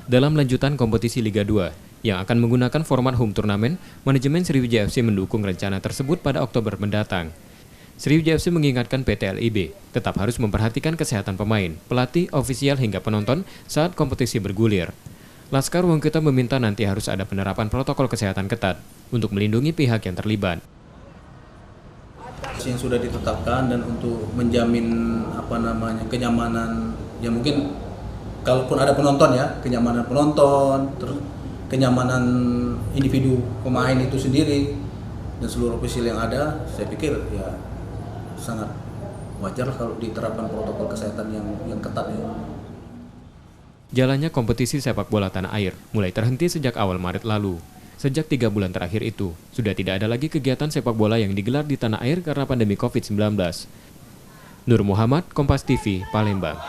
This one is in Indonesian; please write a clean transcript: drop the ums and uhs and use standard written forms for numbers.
Dalam lanjutan kompetisi Liga 2 yang akan menggunakan format home turnamen, manajemen Sriwijaya FC mendukung rencana tersebut pada Oktober mendatang. Sriwijaya FC mengingatkan PT LIB tetap harus memperhatikan kesehatan pemain, pelatih, ofisial hingga penonton saat kompetisi bergulir. Laskar Wongkito meminta nanti harus ada penerapan protokol kesehatan ketat untuk melindungi pihak yang terlibat. Yang sudah ditetapkan dan untuk menjamin kenyamanan, ya mungkin kalaupun ada penonton ya, kenyamanan penonton, terus kenyamanan individu pemain itu sendiri dan seluruh ofisial yang ada, saya pikir ya sangat wajar kalau diterapkan protokol kesehatan yang ketat ya. Jalannya kompetisi sepak bola tanah air mulai terhenti sejak awal Maret lalu. Sejak 3 bulan terakhir itu, sudah tidak ada lagi kegiatan sepak bola yang digelar di tanah air karena pandemi COVID-19. Nur Muhammad, Kompas TV, Palembang.